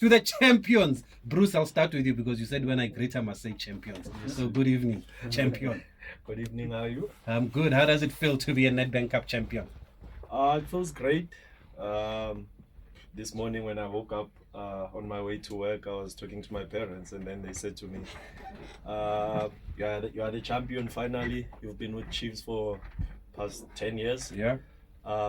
to the champions. Bruce, I'll start with you because you said when I greet I must say champions. So good evening, champion. Good evening, how are you? I'm good. How does it feel to be a Nedbank Cup champion? It feels great. This morning when I woke up on my way to work, I was talking to my parents, and then they said to me, you are the champion finally. You've been with Chiefs for past 10 years. Yeah.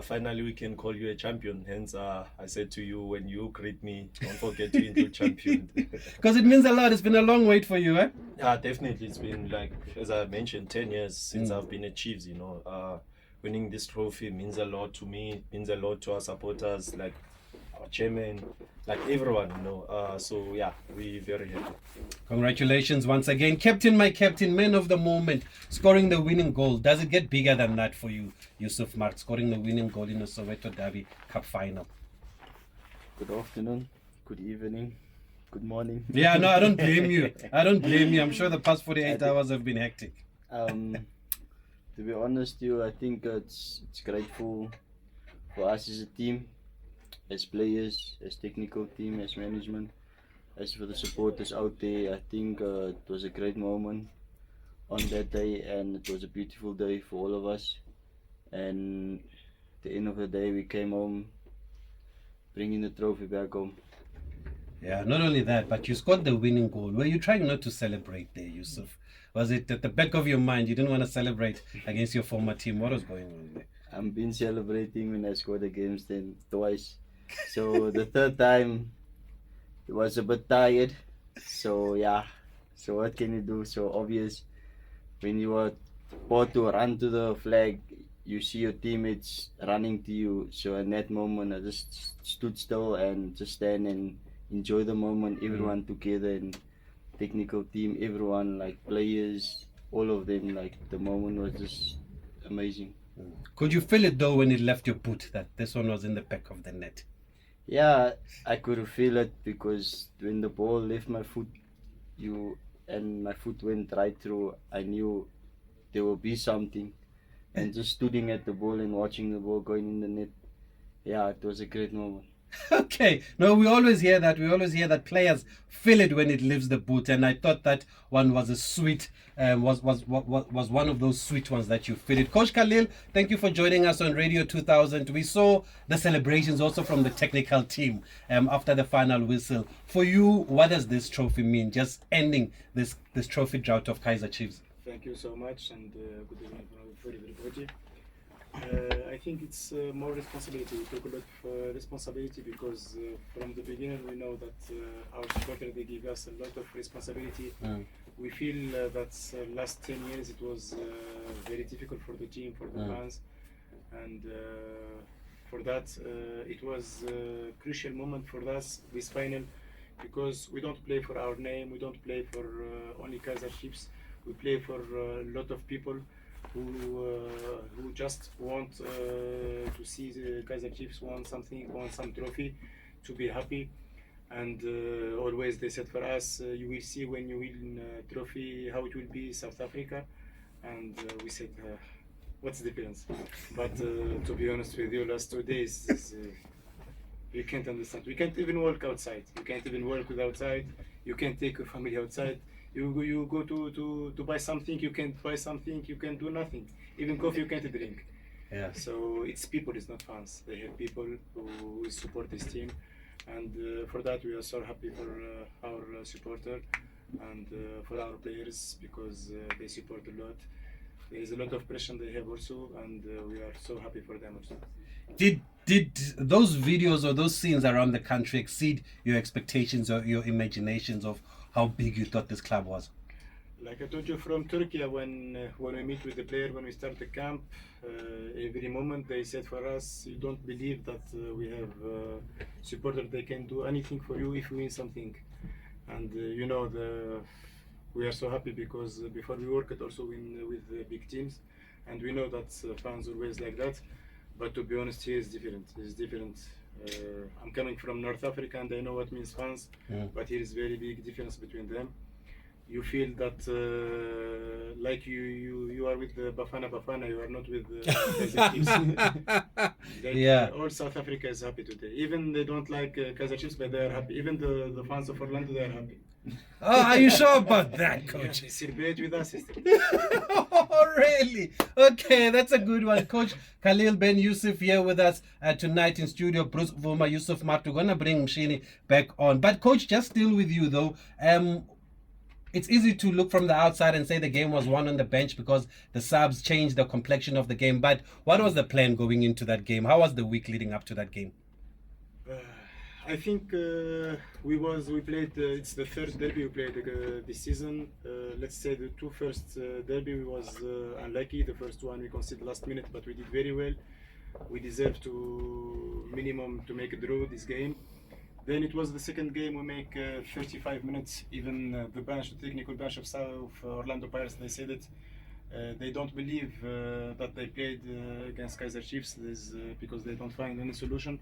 Finally, we can call you a champion. Hence, I said to you, when you greet me, don't forget to include champion. Because it means a lot. It's been a long wait for you, eh? Yeah, definitely. It's been, like, as I mentioned, 10 years since I've been at Chiefs, you know. Winning this trophy means a lot to me, it means a lot to our supporters, like our chairman, like everyone, you know. So yeah, we're very happy. Congratulations once again. Captain, my captain, man of the moment, scoring the winning goal. Does it get bigger than that for you, Yusuf Maart, scoring the winning goal in the Soweto Derby Cup final? Good afternoon, good evening, good morning. Yeah, no, I don't blame you. I don't blame you. I'm sure the past 48 hours have been hectic. To be honest with you, I think it's grateful for us as a team, as players, as technical team, as management, as for the supporters out there. I think it was a great moment on that day, and it was a beautiful day for all of us. And at the end of the day, we came home, bringing the trophy back home. Yeah, not only that, but you scored the winning goal. Were you trying not to celebrate there, Yusuf? Was it at the back of your mind you didn't want to celebrate against your former team? What was going on there? I've been celebrating when I scored against them twice. So the third time, it was a bit tired. So yeah, so what can you do? So obvious, when you are about to run to the flag, you see your teammates running to you. So in that moment, I just stood still and just stand and enjoy the moment, everyone together, and technical team, everyone, like players, all of them, like the moment was just amazing. Could you feel it though when it left your boot that this one was in the back of the net? Yeah, I could feel it because when the ball left my foot, and my foot went right through, I knew there will be something. And just standing at the ball and watching the ball going in the net, yeah, it was a great moment. Okay, no, we always hear that. We always hear that players feel it when it leaves the boot, and I thought that one was a sweet, was one of those sweet ones that you feel it. Coach Khalil, thank you for joining us on Radio 2000. We saw the celebrations also from the technical team after the final whistle. For you, what does this trophy mean? Just ending this trophy drought of Kaizer Chiefs. Thank you so much, and good evening for everybody. I think it's more responsibility. We took a lot of responsibility because from the beginning we know that our supporters, they give us a lot of responsibility. We feel that last 10 years it was very difficult for the team, for the fans, and for that it was a crucial moment for us, this final, because we don't play for our name, we don't play for only Kaizer Chiefs, we play for a lot of people who just want to see the Kaizer Chiefs want something, want some trophy, to be happy. And always they said for us, you will see when you win trophy how it will be South Africa. And we said, what's the difference? But to be honest with you, last 2 days, you can't understand. We can't even walk outside. You can't even walk outside. You can't take your family outside. You go to buy something, you can't buy something, you can do nothing. Even coffee you can't drink. Yeah. So it's people, it's not fans. They have people who support this team, and for that we are so happy for our supporter and for our players, because they support a lot. There is a lot of pressure they have also, and we are so happy for them also. Did those videos or those scenes around the country exceed your expectations or your imaginations of how big you thought this club was? Like I told you from Turkey, when we meet with the player, when we start the camp, every moment they said for us, you don't believe that we have supporters, they can do anything for you if you win something. And you know, we are so happy because before we worked also with big teams, and we know that fans always like that. But to be honest, here is different. It's different. I'm coming from North Africa and I know what means fans, but here is very big difference between them. you feel that like you are with the Bafana, you are not with Kaizer Chiefs. That, Yeah. all South Africa is happy today. Even they don't like Kaizer Chiefs, but they are happy. Even the fans of Orlando, they are happy. Oh, are you sure about that, Yeah, coach? they celebrate with us. Oh, really? Okay, that's a good one. Coach Khalil, Ben, Yusuf here with us tonight in studio. Bruce, Bvuma, Yusuf, Maart. We're going to bring Mshini back on. But, Coach, just still with you, though. It's easy to look from the outside and say the game was won on the bench because the subs changed the complexion of the game. But what was the plan going into that game? How was the week leading up to that game? I think we played. It's the third derby we played this season. Let's say the two first derby was unlucky. The first one we conceded last minute, but we did very well. We deserved to minimum to make a draw this game. Then it was the second game we make 35 minutes. Even the technical bench of South Orlando Pirates, they said it. They don't believe that they played against Kaizer Chiefs because they don't find any solution.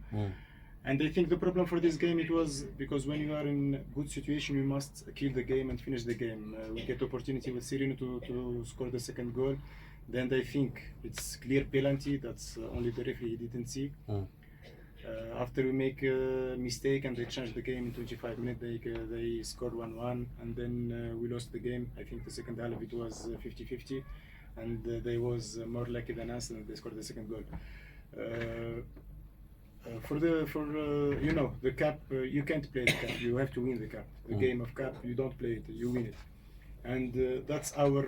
And I think the problem for this game it was because when you are in good situation you must kill the game and finish the game. We get opportunity with Sirino to score the second goal. Then they think it's clear penalty. That's only the referee didn't see. After we make a mistake and they change the game in 25 minutes, they scored 1-1 and then we lost the game. I think the second half it was 50-50 and they was more lucky than us and they scored the second goal. For the cup, you can't play the cup. You have to win the cup. The game of cup, you don't play it, you win it. And that's our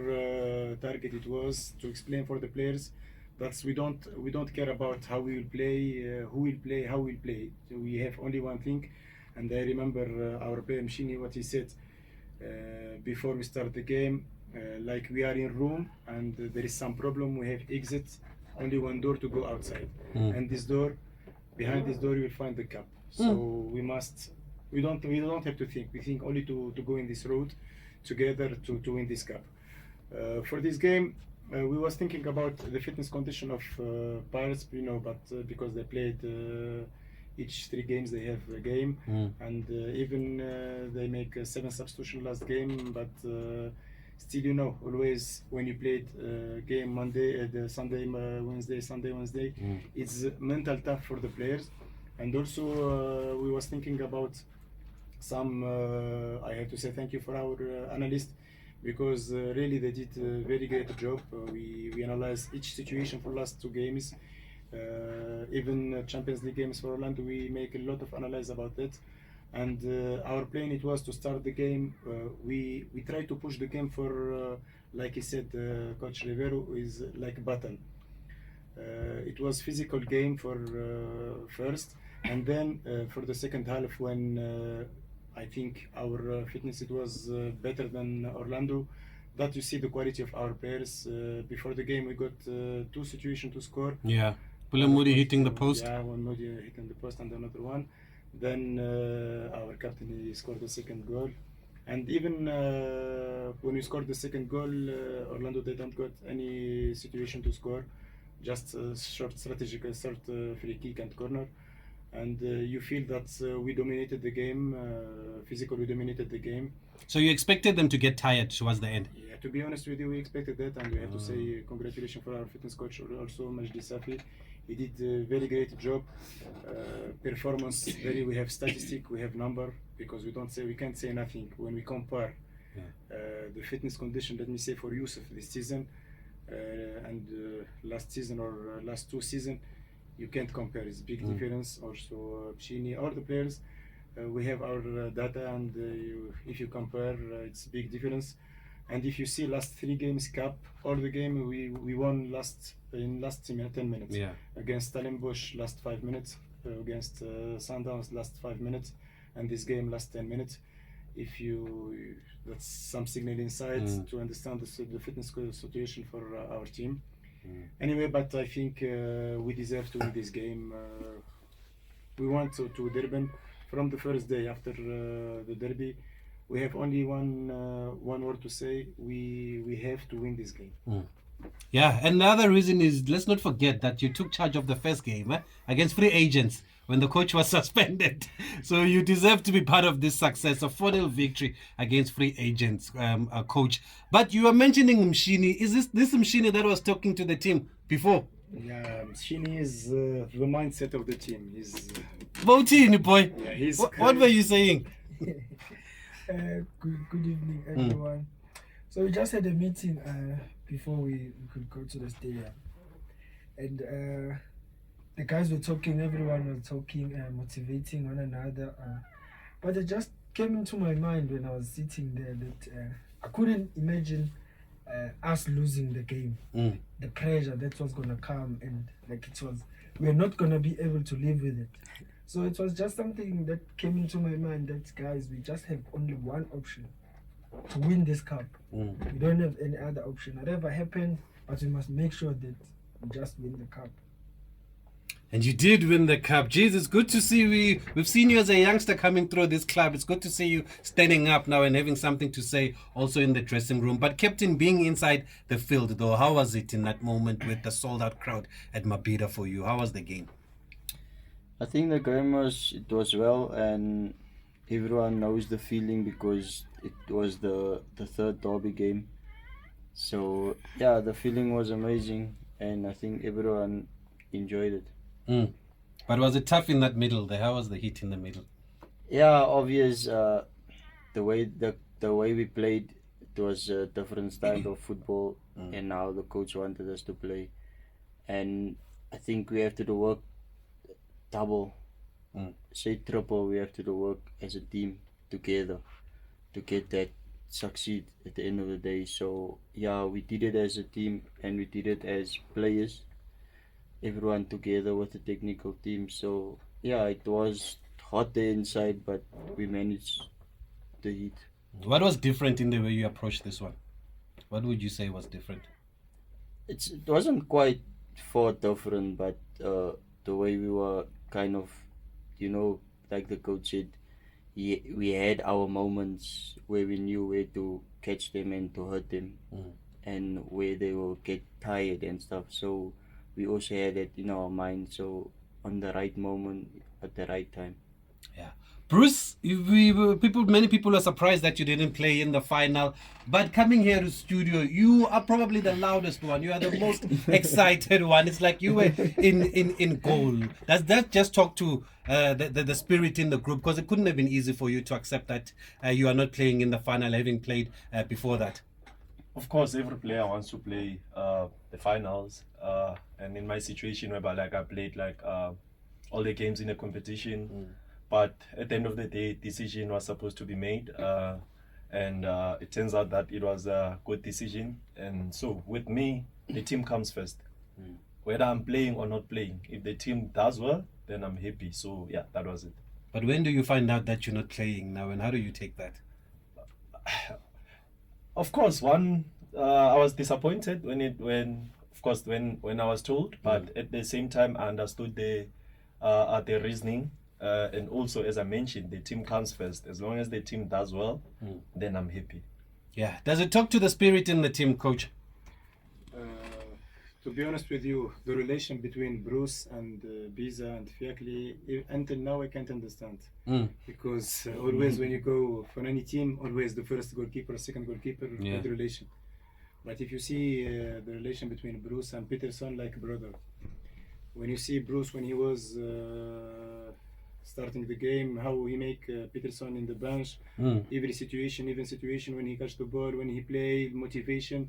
target. It was to explain for the players that we don't care about how we will play, who will play, how we will play. So we have only one thing. And I remember our player Mshini, what he said before we start the game. Like we are in room and there is some problem. We have exit, only one door to go outside, and this door. Behind this door you will find the cup. So we don't have to think. We think only to go in this road together to win this cup. For this game, we was thinking about the fitness condition of Pirates, but because they played each 3 games they have a game, and even they make 7 substitution last game, but still, always when you played game Monday, the Sunday, Wednesday, it's mental tough for the players. And also we was thinking about some, I have to say thank you for our analyst, because really they did a very great job. We analyzed each situation for last 2 games. Even Champions League games for Orlando, we make a lot of analysis about it. And our plan it was to start the game. We try to push the game for, like he said, Coach Rivero is like battle. It was physical game for first, and then for the second half when I think our fitness it was better than Orlando. That you see the quality of our players. Before the game we got 2 situations to score. Yeah, Moody hitting the post. Yeah, one Moody hitting the post and another one. Then our captain he scored the second goal, and even when we scored the second goal, Orlando they don't got any situation to score, just a short strategic free kick and corner, and you feel that we dominated the game, physically we dominated the game. So you expected them to get tired towards the end? Yeah, to be honest with you, we expected that, and we have to say congratulations for our fitness coach also, Majdi Safi. He did a very great job. Performance, we have statistic, we have number, because we can't say nothing when we compare the fitness condition. Let me say for Yusuf this season and last season or last 2 seasons, you can't compare. It's big difference. Also, Pshini, all the players, we have our data, and if you compare, it's big difference. And if you see last 3 games cup, all the game we won in last 10 minutes. Yeah. Against Stellenbosch last 5 minutes, against Sundowns last 5 minutes, and this game last 10 minutes. That's some signal inside to understand the fitness situation for our team. Anyway, but I think we deserve to win this game. We went to Durban from the first day after the derby. We have only one word to say. We have to win this game. Yeah, and the other reason is, let's not forget that you took charge of the first game against free agents when the coach was suspended. So you deserve to be part of this success, a 4-0 victory against free agents, coach. But you were mentioning Mshini. Is this Mshini that was talking to the team before? Yeah, Shini is the mindset of the team. He's Votini, boy. yeah, he's What were you saying? Good evening, everyone. So we just had a meeting before we could go to the stadium, and the guys were talking. Everyone was talking, motivating one another. But it just came into my mind when I was sitting there that I couldn't imagine us losing the game. The pressure that was gonna come, and like we're not gonna be able to live with it. So it was just something that came into my mind that, guys, we just have only one option to win this cup. We don't have any other option. Whatever happened, but we must make sure that we just win the cup. And you did win the cup. Jeez, it's good to see we've seen you as a youngster coming through this club. It's good to see you standing up now and having something to say also in the dressing room. But captain, being inside the field though, how was it in that moment with the sold out crowd at Mabhida for you? How was the game? I think the game was well, and everyone knows the feeling because it was the third derby game. So yeah, the feeling was amazing, and I think everyone enjoyed it. But was it tough in that middle there? How was the heat in the middle? Yeah, obvious. The way we played, it was a different style of football, and now the coach wanted us to play, and I think we have to do work double, say triple. We have to do work as a team together to get that succeed at the end of the day. So yeah, we did it as a team, and we did it as players, everyone together with the technical team. So yeah, it was hot there inside, but we managed the heat. What was different in the way you approached this one? What would you say was different? It wasn't quite far different, but the way we were kind of, like the coach said, we had our moments where we knew where to catch them and to hurt them, and where they will get tired and stuff. So we also had that in our mind. So on the right moment at the right time. Yeah. Bruce, many people are surprised that you didn't play in the final, but coming here to studio, you are probably the loudest one. You are the most excited one. It's like you were in goal. Does that just talk to the spirit in the group? Because it couldn't have been easy for you to accept that you are not playing in the final, having played before that. Of course, every player wants to play the finals, and in my situation, whereby like I played all the games in the competition. But at the end of the day, decision was supposed to be made, and it turns out that it was a good decision. And so with me, the team comes first. Whether I'm playing or not playing, if the team does well, then I'm happy. So yeah, that was it. But when do you find out that you're not playing now, and how do you take that? Of course, I was disappointed when I was told, but at the same time, I understood the reasoning. And also, as I mentioned, the team comes first. As long as the team does well, then I'm happy. Yeah. Does it talk to the spirit in the team, coach? To be honest with you, the relation between Bruce and Biza and Fiakli, until now I can't understand. Because always when you go for any team, always the first goalkeeper, second goalkeeper, good relation. But if you see the relation between Bruce and Peterson, like brother, when you see Bruce when he was starting the game, how he make Peterson in the bench, every situation, even situation when he catch the ball, when he play, motivation,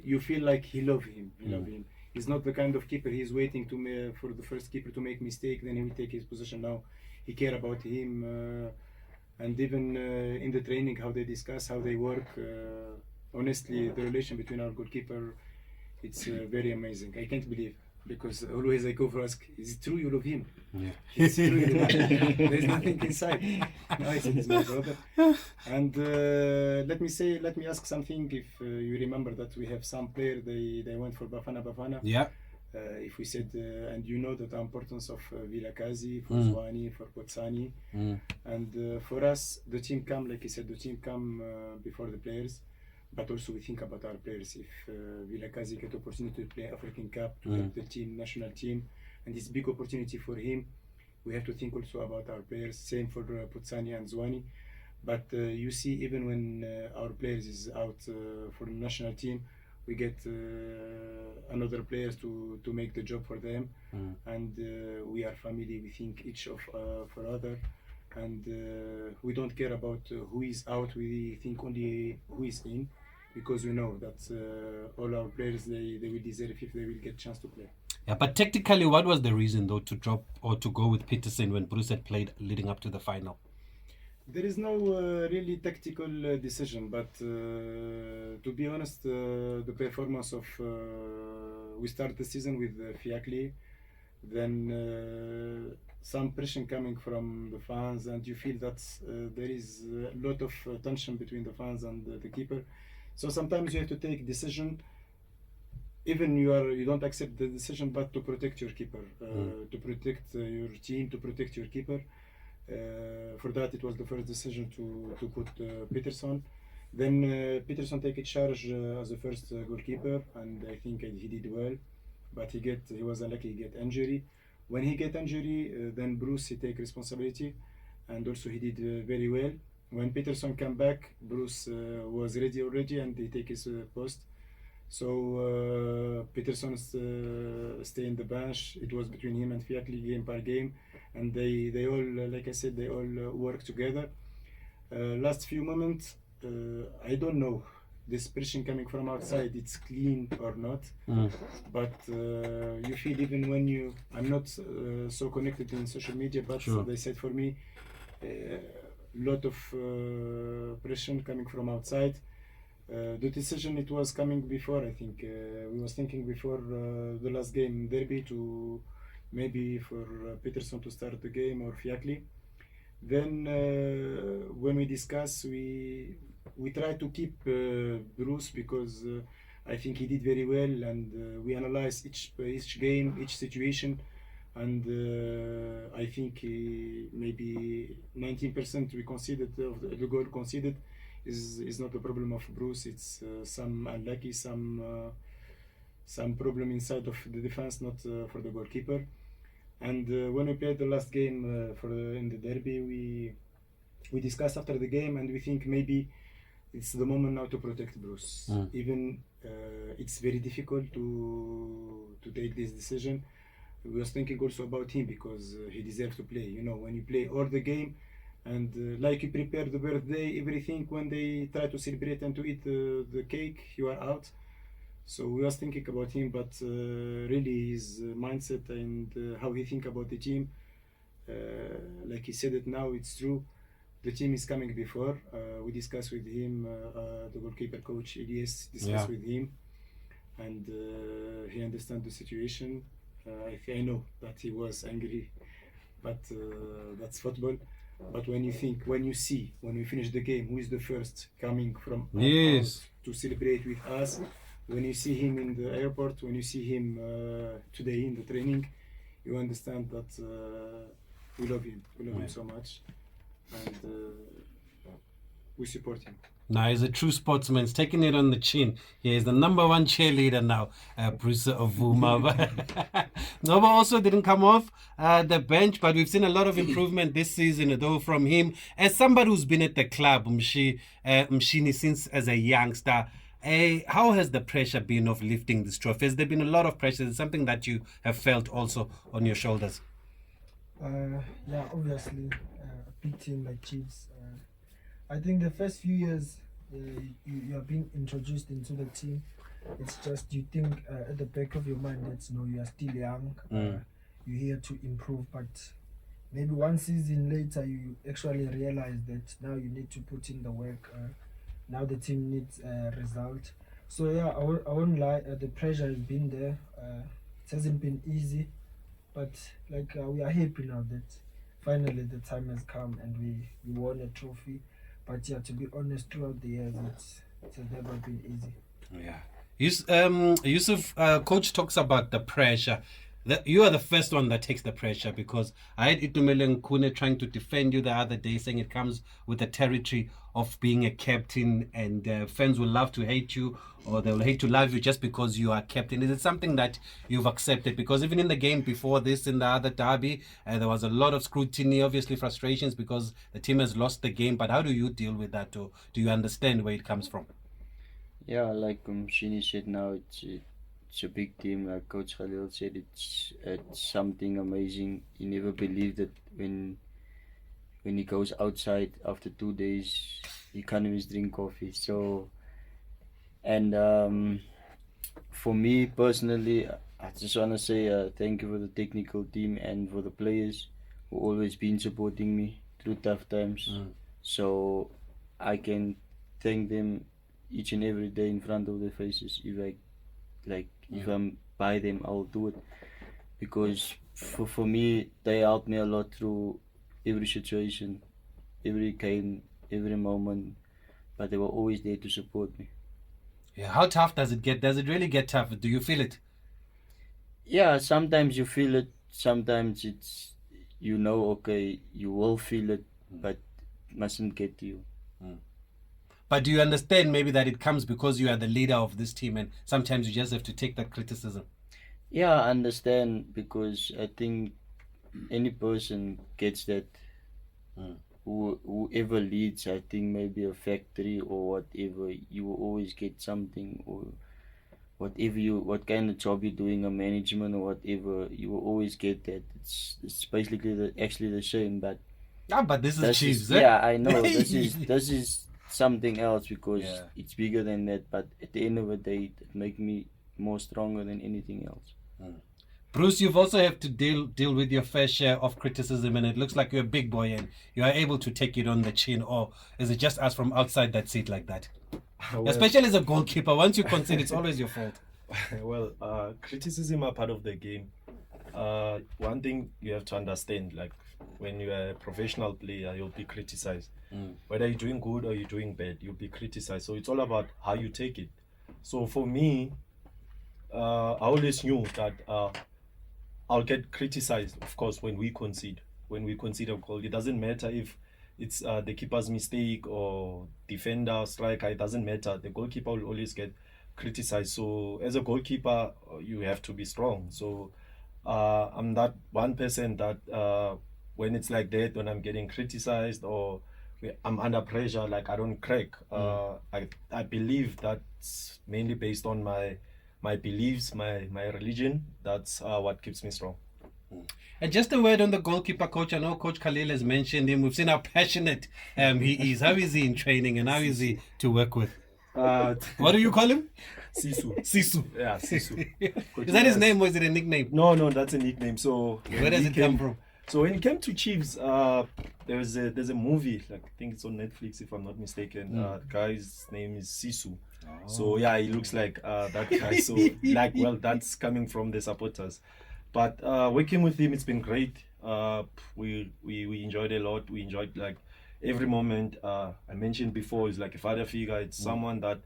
you feel like he love him. He's not the kind of keeper he's waiting for the first keeper to make mistake, then he will take his position. Now he care about him, and even in the training, how they discuss, how they work. Honestly, the relation between our goalkeeper, it's very amazing. I can't believe. Because always I go for ask, is it true you love him? Yeah. It's true you love him. There's nothing inside. No, I said he's my brother. And let me ask something. If you remember that we have some player, they went for Bafana. Yeah. If we said, and you know that the importance of Vilakazi, for Zwane, for Kotsani. And for us, the team come, like he said, the team come before the players. But also we think about our players. If Vilakazi get opportunity to play African Cup, to help the team, national team, and it's big opportunity for him. we have to think also about our players. Same for Putsani and Zwane. But you see, even when our players is out for the national team, we get another players to make the job for them, and we are family. We think each of for other, and we don't care about who is out. We think only who is in, because we know that all our players they will deserve if they will get chance to play. Yeah, but technically, what was the reason though to drop or to go with Peterson when Bruce had played leading up to the final? There is no really tactical decision, but to be honest, the performance of we start the season with Fiacli, then some pressure coming from the fans, and you feel that there is a lot of tension between the fans and the keeper. So sometimes you have to take decision. Even you don't accept the decision, but to protect your keeper, to protect your team, to protect your keeper. For that, it was the first decision to put Peterson. Then Peterson take charge as the first goalkeeper, and I think he did well. But he was unlucky. He get injury. When he get injury, then Bruce he take responsibility, and also he did very well. When Peterson came back, Bruce was ready already, and he take his post. So Peterson stay in the bench. It was between him and Fiacli game by game, and they all, like I said, they all work together. Last few moments, I don't know this pressure coming from outside, it's clean or not, but you feel even when I'm not so connected in social media, but Sure. They said for me, lot of pressure coming from outside. The decision it was coming before. I think we was thinking before the last game derby to maybe for Peterson to start the game or Fiacli. Then when we discuss, we try to keep Bruce because I think he did very well, and we analyze each game, each situation, and I think maybe 19% we conceded of the goal conceded is not a problem of Bruce. It's some unlucky, some problem inside of the defense, not for the goalkeeper. And when we played the last game in the derby, we discussed after the game, and we think maybe it's the moment now to protect Bruce. Even it's very difficult to take this decision. We was thinking also about him because he deserves to play. You know, when you play all the game, and like you prepare the birthday, everything, when they try to celebrate and to eat the cake, you are out. So we was thinking about him, but really his mindset and how he think about the team, like he said it now, it's true. The team is coming before. We discussed with him, the goalkeeper coach Elias discussed with him, and he understands the situation. I know that he was angry, but that's football. But when you see, when we finish the game, who is the first coming from out to celebrate with us? When you see him in the airport, when you see him today in the training, you understand that we love him. We love him so much, and we support him. Now, he's a true sportsman. He's taking it on the chin. He is the number one cheerleader now, Bruce Bvuma. Ngcobo also didn't come off the bench, but we've seen a lot of improvement this season, though, from him. As somebody who's been at the club, Mshini, since as a youngster, how has the pressure been of lifting this trophy? Has there been a lot of pressure? Is it something that you have felt also on your shoulders? Yeah, obviously, a big team like Chiefs. I think the first few years you are being introduced into the team. It's just you think at the back of your mind that you are still young. You're here to improve, but maybe one season later you actually realize that now you need to put in the work. Now the team needs a result. So yeah, I won't lie. The pressure has been there. It hasn't been easy, but like we are happy now that finally the time has come and we won a trophy. But yeah, to be honest, throughout the years, it has never been easy. Yeah. Yusuf, coach talks about the pressure You are the first one that takes the pressure, because I had Itumele Nkune trying to defend you the other day, saying it comes with the territory of being a captain, and fans will love to hate you, or they'll hate to love you just because you are captain. Is it something that you've accepted? Because even in the game before this, in the other derby, there was a lot of scrutiny, obviously frustrations because the team has lost the game. But how do you deal with that, or do you understand where it comes from? Yeah, like Shini said now, it's a big team. Like Coach Khalil said, it's something amazing. He never believed it when he goes outside after 2 days, he can't even drink coffee. So, and for me personally, I just want to say thank you for the technical team and for the players who always been supporting me through tough times. So I can thank them each and every day in front of their faces. If I'm by them, I'll do it, because for me they helped me a lot through every situation, every game, every moment. But they were always there to support me. Yeah, how tough does it get? Does it really get tough? Do you feel it? Yeah, sometimes you feel it. Sometimes it's okay, you will feel it, but it mustn't get to you. But do you understand maybe that it comes because you are the leader of this team, and sometimes you just have to take that criticism? Yeah, I understand, because I think any person gets that. Whoever leads, I think maybe a factory or whatever, you will always get something, or what kind of job you're doing, a management or whatever, you will always get that. It's basically actually the same, but But this is Chiefs, eh? yeah, I know this is something else, because Yeah. it's bigger than that. But at the end of the day, it make me more stronger than anything else. Bruce, you've also have to deal with your fair share of criticism, and it looks like you're a big boy and you are able to take it on the chin. Or is it just us from outside that see it like that? Well, Especially as a goalkeeper, once you concede, it's always your fault. well, criticism are part of the game. One thing you have to understand, like when you're a professional player, you'll be criticized. Whether you're doing good or you're doing bad, you'll be criticized. So it's all about how you take it. So for me, I always knew that I'll get criticized, of course, when we concede. When we concede a goal, it doesn't matter if it's the keeper's mistake or defender, striker. It doesn't matter. The goalkeeper will always get criticized. So as a goalkeeper, you have to be strong. So I'm that 1% that when it's like that, when I'm getting criticized or I'm under pressure, like I don't crack. I believe that's mainly based on my beliefs, my religion. That's what keeps me strong. And just a word on the goalkeeper coach. I know Coach Khalil has mentioned him. We've seen how passionate he is. How is he in training, and how is he to work with? What do you call him? Sisu. Sisu. Yeah, Sisu. Is that his name or is it a nickname? No, that's a nickname. So Where does it come from? So when it came to Chiefs, there's a movie, like I think it's on Netflix if I'm not mistaken. The guy's name is Sisu. So yeah, he looks like that guy. So like, well, that's coming from the supporters. But working with him, it's been great. We enjoyed a lot. We enjoyed like every moment. I mentioned before, is like a father figure. It's someone that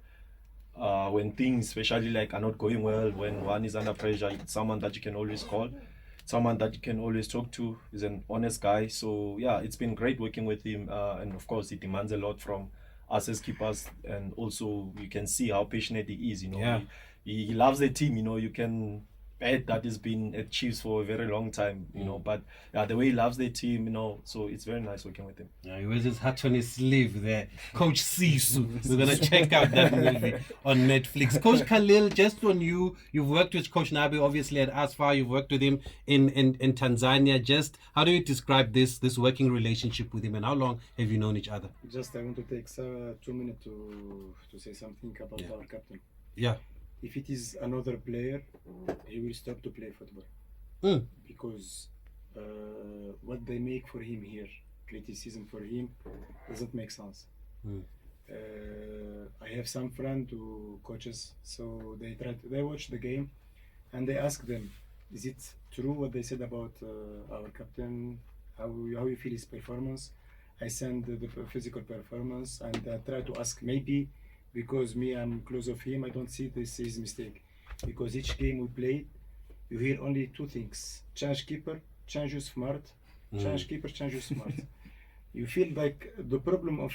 when things, especially like, are not going well, when one is under pressure, it's someone that you can always call, someone that you can always talk to. He's an honest guy. So yeah, it's been great working with him. And of course, he demands a lot from us as keepers, and also you can see how passionate he is. He loves the team. You can bet that he's been at Chiefs for a very long time. But yeah, the way he loves the team, so it's very nice working with him. Yeah, he wears his hat on his sleeve there. Coach Sisu. We're going to check out that movie on Netflix. Coach Khalil, just on you, you've worked with Coach Nabi, obviously at Asfar. You've worked with him in Tanzania. Just how do you describe this working relationship with him, and how long have you known each other? Just I want to take 2 minutes to say something about our captain. Yeah. If it is another player, he will stop to play football. Because what they make for him here, criticism for him, doesn't make sense. I have some friend who coaches, so they watch the game and they ask them, is it true what they said about our captain, how you feel his performance? I send the physical performance, and I try to ask, maybe because I'm close of him, I don't see this his mistake, because each game we played, you hear only two things: change keeper, change Yusuf Maart, change keeper, change Yusuf Maart. You feel like the problem of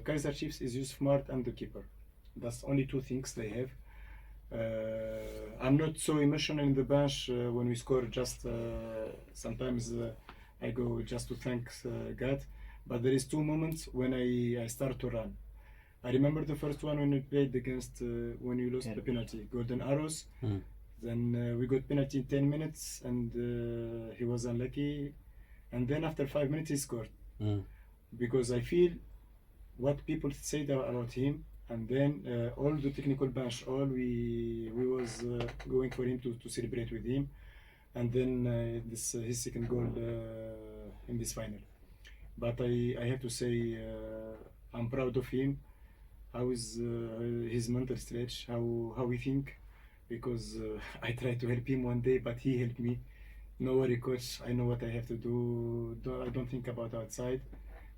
Kaizer Chiefs is Yusuf Maart and the keeper. That's only two things they have. I'm not so emotional in the bench when we score. Just sometimes I go just to thank God. But there is two moments when I start to run. I remember the first one when we played against when we lost the penalty, Golden Arrows. Then we got penalty in 10 minutes and he was unlucky. And then after 5 minutes he scored. Because I feel what people said about him, and then all the technical bench, all we was going for him to celebrate with him, and then this his second goal in this final. But I have to say I'm proud of him. How is his mental stretch? How we think? Because I tried to help him one day, but he helped me. No worry, coach. I know what I have to do. I don't think about outside.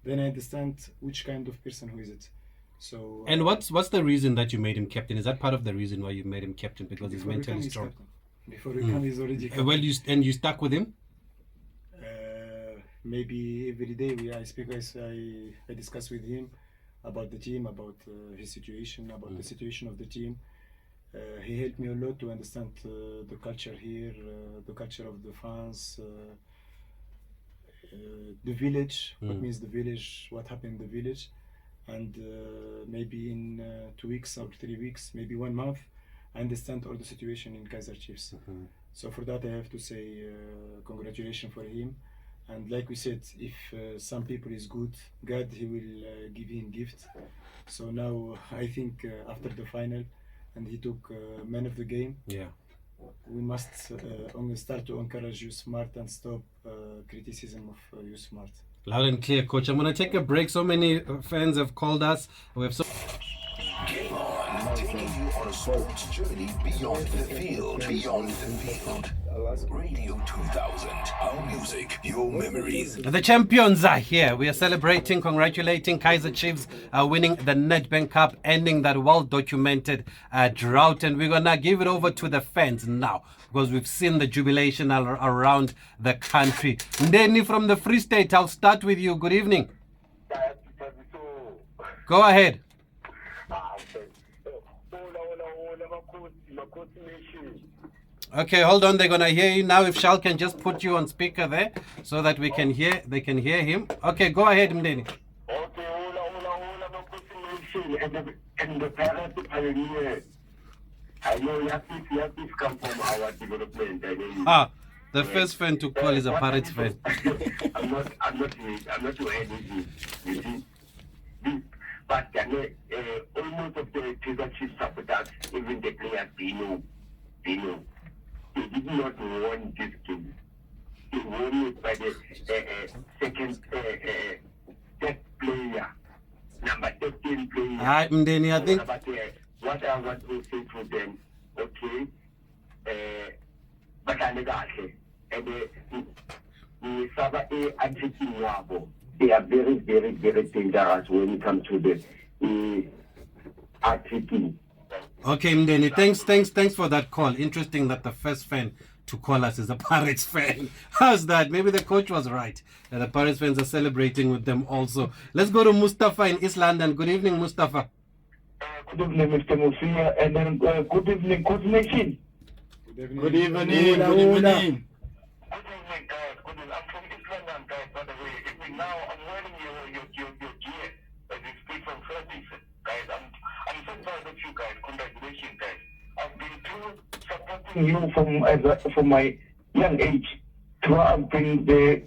Then I understand which kind of person who is it. So. And what's the reason that you made him captain? Is that part of the reason why you made him captain? Because he's before we mentally come, he's strong. captain. Before we come, he's already captain. Well, you stuck with him. Maybe every day I speak. I discuss with him about the team, about his situation, about the situation of the team. He helped me a lot to understand the culture here, the culture of the fans, the village, what means the village, what happened in the village. And maybe in 2 weeks or 3 weeks, maybe 1 month, I understand all the situation in Kaizer Chiefs. So for that I have to say congratulations for him. And like we said, if some people is good, God, he will give him gift. So now I think after the final, and he took man of the game. Yeah. We must start to encourage Yusuf Maart and stop criticism of Yusuf Maart. Loud and clear, coach. I'm going to take a break. So many fans have called us. We have so. Game on, taking you on a sports journey beyond the field, Radio 2000, our music, your memories. The champions are here. We are celebrating, congratulating Kaizer Chiefs winning the Nedbank Cup, ending that well-documented drought. And we're going to give it over to the fans now, because we've seen the jubilation around the country. Ndeni from the Free State, I'll start with you. Good evening. Go ahead. Okay, hold on. They're gonna hear you now. If Shal can just put you on speaker there, so that they can hear him. Okay, go ahead, Mdeni. Okay, and the parents pioneer. I know Yusuf come from our development. The first fan to call is a Pirates fan. I'm not too anything. You see, but almost of the Kaizer Chiefs supporters, even the players, they know. They did not won this game. They won it by the second third player, number 13 player. Mdeni, I think. But what I want to say to them, okay, but I never and they are very, very, very dangerous when it comes to the attacking. Okay, Mdeni, thanks for that call. Interesting that the first fan to call us is a Pirates fan. How's that? Maybe the coach was right. The Pirates fans are celebrating with them also. Let's go to Mustafa in East London. Good evening, Mustafa. Good evening, Mr. Mufia, and then good evening, Coach Nation. Good evening. Good evening, guys. Good evening. I'm from East London, guys, by the way. Even now, I'm wearing your gear as you speak from service, guys. I'm so proud of you guys. Congratulations, guys. I've been too supporting you from my young age. I've been the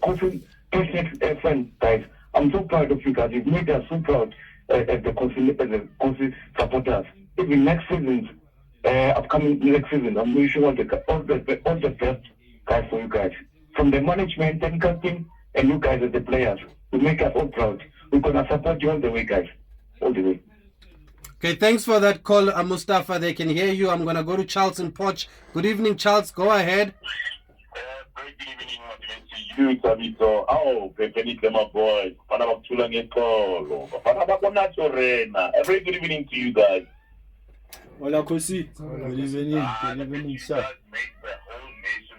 passionate friend, guys. I'm so proud of you guys. You've made us so proud as the Nkosi supporters. Even next season, upcoming next season, I'm wishing all the best, guys, for you guys. From the management and captain and you guys as the players, you make us all proud. We're gonna support you all the way, guys. All the way. Okay, thanks for that call, Mustafa. They can hear you. I'm going to go to Charles in Poch. Good evening, Charles. Go ahead. Very good evening, you, Tabito. Oh, Pepenite, my boy. Very good evening to you guys. Hola, Kosi. Good evening. Good evening, sir. Make the whole nation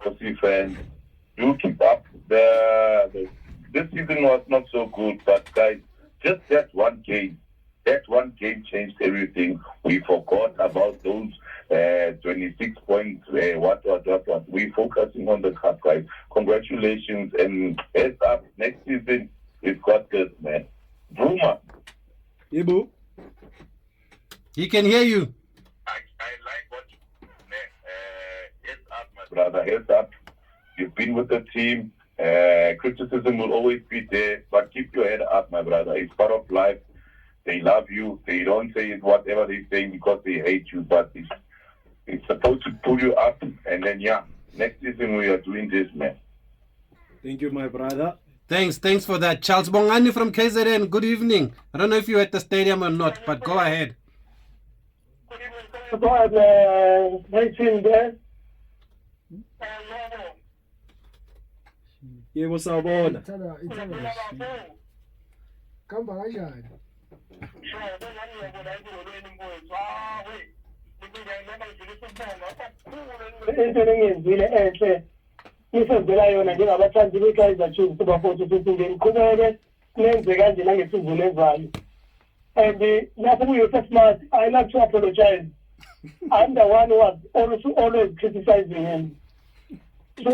Aussie fans, do keep up. This season was not so good, but guys, just that one game changed everything. We forgot about those 26 points. What. We're focusing on the cup, guys. Congratulations and heads up. Next season, we've got this, man. Bvuma. Ibu. He can hear you. I like what you man. Heads up, my brother. Heads up. You've been with the team. Criticism will always be there, but keep your head up, my brother. It's part of life. They love you. They don't say it whatever they're saying because they hate you, but it's supposed to pull you up. And then, next season we are doing this, man. Thank you, my brother. Thanks for that. Charles Bongani from KZN, good evening. I don't know if you're at the stadium or not, but go ahead. Go ahead, my team there. Yebo sawubona. Ithanda kamba kanjani? Into engenzile enhle nisenzela yona njengabathandi beKaizer Chiefs kubafowethu sesingeni qhubeke nenze kanje nangesizini ezayo. And lapho kuYoussef Maart, I like to apologize. I'm the one who was always criticizing him. So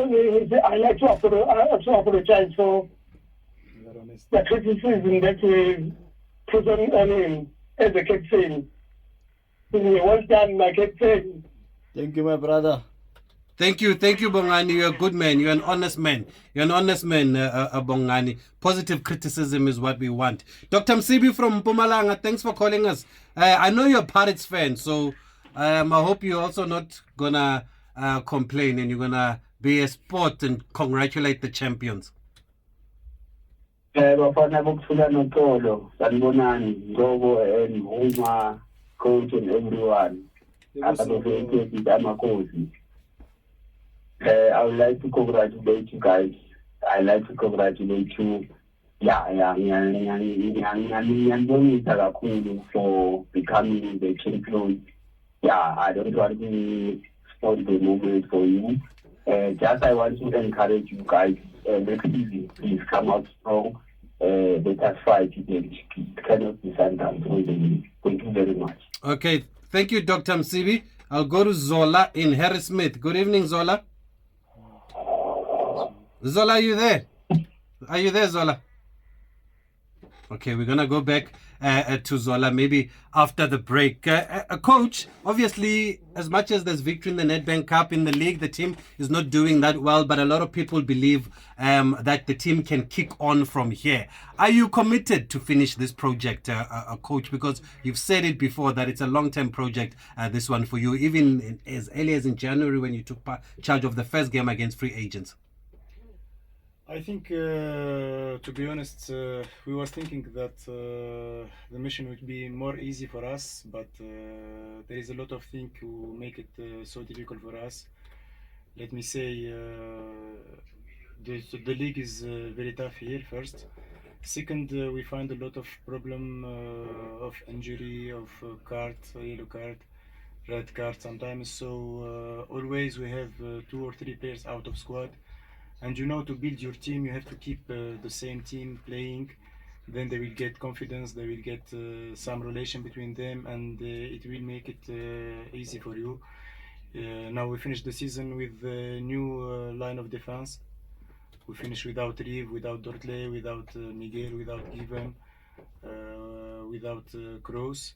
I like to apologize for the criticism that we put on him as a captain. Well done, my captain. Thank you, my brother. Thank you, Bongani. You're a good man. You're an honest man. Bongani. Positive criticism is what we want. Dr. Msibi from Mpumalanga, thanks for calling us. I know you're a Pirates fan, so I hope you're also not gonna complain and you're gonna be a sport and congratulate the champions. Bafana bokuthula noxolo, sanibonani, Ngcobo and Bvuma, coach and everyone. I would like to congratulate you guys. I like to congratulate you. For becoming the champion. I don't want to spoil the moment for you. Just I want to encourage you guys. Next season, please come out strong. Let us fight against cannot be signed down. Thank you very much. Okay, thank you, Dr. Msibi. I'll go to Zola in Harrismith. Good evening, Zola. Zola, are you there? Are you there, Zola? Okay, we're going to go back to Zola maybe after the break. Coach, obviously, as much as there's victory in the Nedbank Cup in the league, the team is not doing that well, but a lot of people believe that the team can kick on from here. Are you committed to finish this project, Coach? Because you've said it before that it's a long-term project, this one for you, even as early as in January when you took charge of the first game against free agents. I think, to be honest, we was thinking that the mission would be more easy for us, but there is a lot of things to make it so difficult for us. Let me say, the league is very tough here, first. Second, we find a lot of problem of injury, of yellow card, red card sometimes. So always we have 2 or 3 players out of squad. And to build your team, you have to keep the same team playing. Then they will get confidence, they will get some relation between them, and it will make it easy for you. Now we finish the season with a new line of defense. We finish without Reeve, without Dortley, without Miguel, without Given, without Kroos.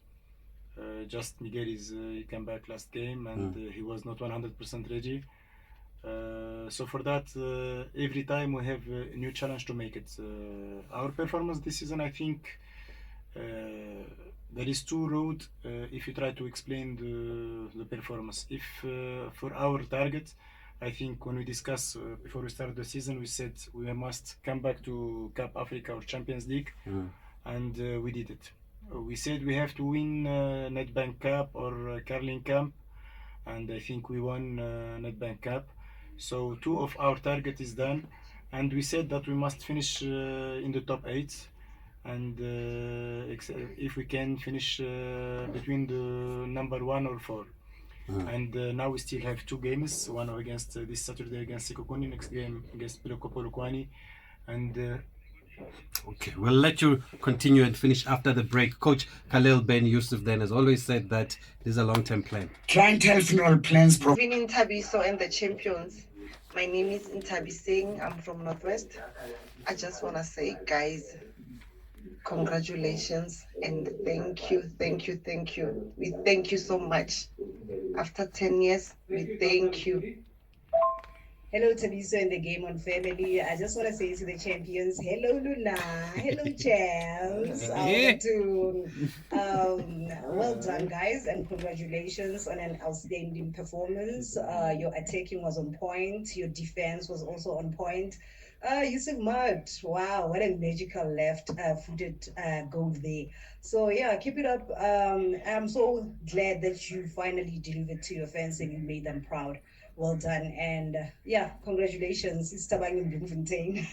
Just Miguel he came back last game and he was not 100% ready. So for that, every time we have a new challenge to make it. Our performance this season, I think, there is 2 roads if you try to explain the performance. If for our target, I think when we discussed before we started the season, we said we must come back to Cup Africa or Champions League, and we did it. We said we have to win Nedbank Cup or Carling Cup, and I think we won Nedbank Cup. So 2 of our target is done, and we said that we must finish in the top 8, and if we can finish between the number 1 or 4. And now we still have 2 games, one against this Saturday against Sekokoni, next game against Polokwane, and Okay, we'll let you continue and finish after the break. Coach Khalil Ben Yusuf then has always said that this is a long-term plan. Clientele funeral plans Winning Tabiso and the champions. My name is Intabi Singh. I'm from Northwest. I just want to say, guys, congratulations and thank you. We thank you so much. After 10 years, we thank you. Hello, Tabiso and the Game on Family. I just want to say to the champions, hello, Luna. Hello, Charles. Well done, guys, and congratulations on an outstanding performance. Your attacking was on point. Your defense was also on point. Yusuf Maart, wow, what a magical left-footed goal there. So yeah, keep it up. I'm so glad that you finally delivered to your fans and you made them proud. Well done, and yeah, congratulations. It's Tabang Bloemfontein.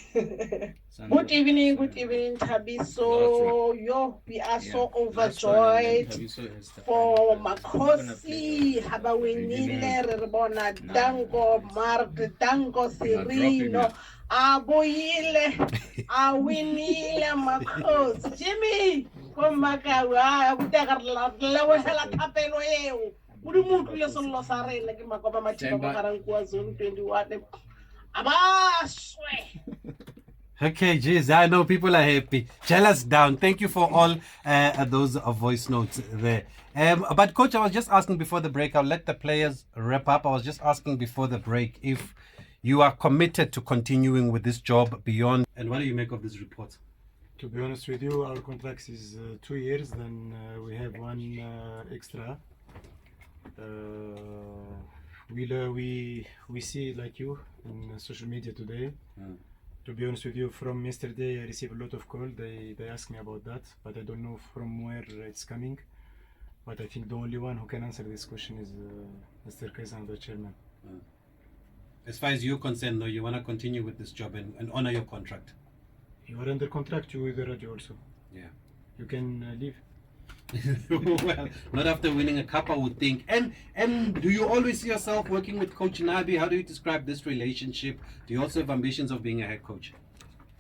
Good evening, Tabiso. We are so overjoyed for Makosi, Habawinile, Rebona, Dango, Maart, Dango, Serino, Aboyile, Awinile, Makos, Jimmy, Komakawa, Utagarla, Tapelo. Okay, geez, I know people are happy. Gel us down. Thank you for all those voice notes there. But coach, I was just asking before the break, I'll let the players wrap up. I was just asking before the break if you are committed to continuing with this job beyond. And what do you make of this report? to be honest with you, our contract is 2 years, then we have one extra. We see like you in social media today. To be honest with you, from yesterday I received a lot of calls. They ask me about that, but I don't know from where it's coming. But I think the only one who can answer this question is Mr. Kaizer, the chairman. As far as you're concerned, though, you want to continue with this job and honor your contract. You are under contract. You with the radio also. Yeah. You can leave. Well, not after winning a cup, I would think. And do you always see yourself working with Coach Nabi? How do you describe this relationship? Do you also have ambitions of being a head coach?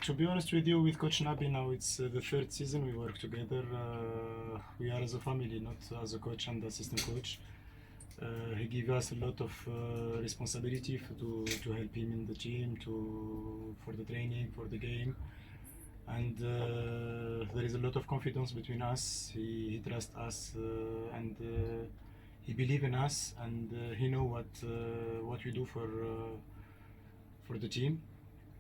To be honest with you, with Coach Nabi now it's the third season we work together. We are as a family, not as a coach and assistant coach. He gives us a lot of responsibility to help him in the team, for the training, for the game. And there is a lot of confidence between us. He trusts us and he believes in us, and he knows what we do for the team.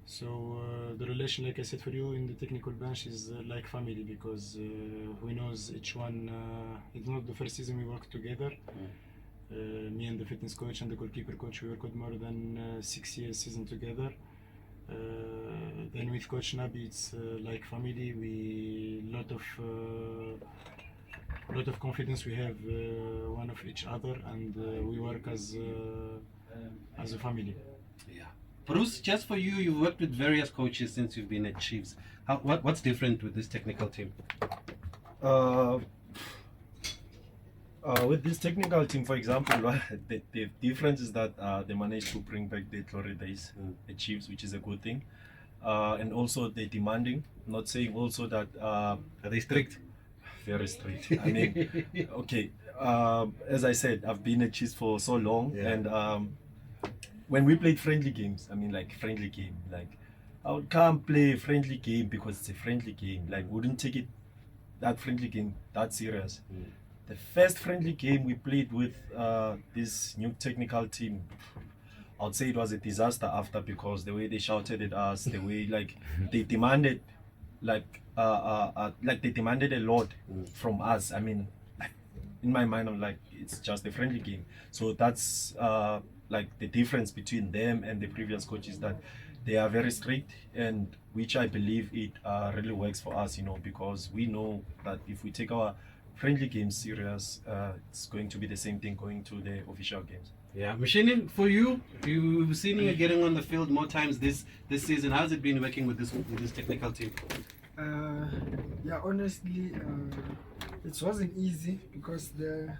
So the relation, like I said for you, in the technical bench is like family, because we knows each one. It's not the first season we work together. Me and the fitness coach and the goalkeeper coach, we worked more than 6 years season together. Then with Coach Nabi, it's like family. We lot of confidence we have one of each other, and we work as a family. Yeah. Bruce, just for you, you've worked with various coaches since you've been at Chiefs. What's different with this technical team? With this technical team, for example, the difference is that they managed to bring back the glory days, the Chiefs, which is a good thing. And also they're demanding, not saying also that... Are they strict? Very strict. I mean, okay, as I said, I've been at Chiefs for so long, and when we played friendly games, I mean like friendly game, like I would come play a friendly game because it's a friendly game, like wouldn't take that friendly game that serious. The first friendly game we played with this new technical team, I'd say it was a disaster after, because the way they shouted at us, the way like they demanded, like they demanded a lot from us. I mean, in my mind, I'm like, it's just a friendly game. So that's like the difference between them and the previous coaches, that they are very strict, and which I believe it really works for us, you know, because we know that if we take our friendly games serious, it's going to be the same thing going to the official games. Yeah, Machine, for you, you've seen you getting on the field more times this season. How's it been working with this technical team? Yeah, honestly, it wasn't easy because the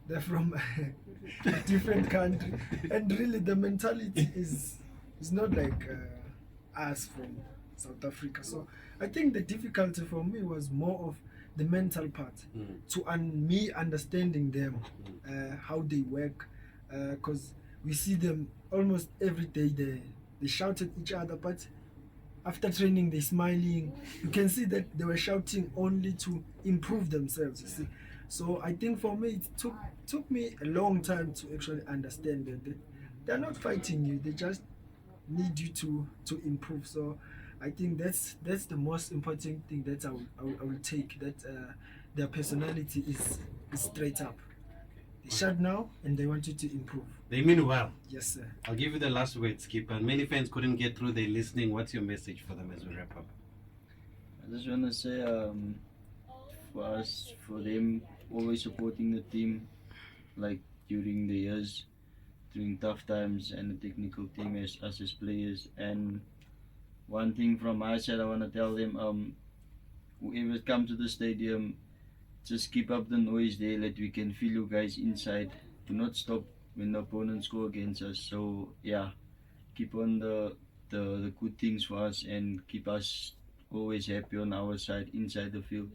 they're from a different country, and really the mentality is not like us from South Africa. So I think the difficulty for me was more of the mental part, me understanding them, how they work, because we see them almost every day. They shout at each other, but after training they're smiling. You can see that they were shouting only to improve themselves, you see. So I think for me it took me a long time to actually understand that they're not fighting you, they just need you to improve. So I think that's the most important thing that I will take, that their personality is straight up. They shout now and they want you to improve. They mean well. Yes, sir. I'll give you the last word, Skipper. Many fans couldn't get through, they're listening. What's your message for them as we wrap up? I just want to say, for us, for them, always supporting the team, like during the years, during tough times, and the technical team as us as players. And one thing from my side, I want to tell them, whoever come to the stadium, just keep up the noise there, that we can feel you guys inside. Do not stop when the opponents score against us. So yeah, keep on the good things for us and keep us always happy on our side, inside the field,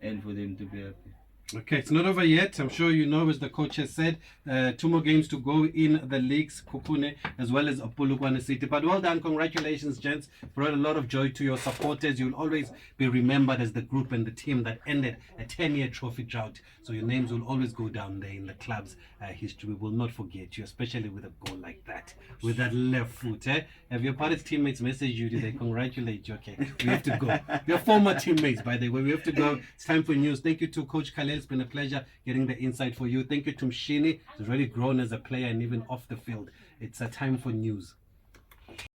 and for them to be happy. Okay, it's not over yet. I'm sure you know, as the coach has said, 2 more games to go in the leagues, Kukune as well as Polokwane City. But well done, congratulations, gents. Brought a lot of joy to your supporters. You'll always be remembered as the group and the team that ended a 10-year trophy drought. So your names will always go down there in the club's history. We will not forget you, especially with a goal like that, with that left foot. Have your Pirates teammates messaged you? Did they congratulate you? Okay, we have to go. Your former teammates, by the way. We have to go. It's time for news. Thank you to Coach Khalil. It's been a pleasure getting the insight for you. Thank you to Mshini. He's really grown as a player and even off the field. It's a time for news.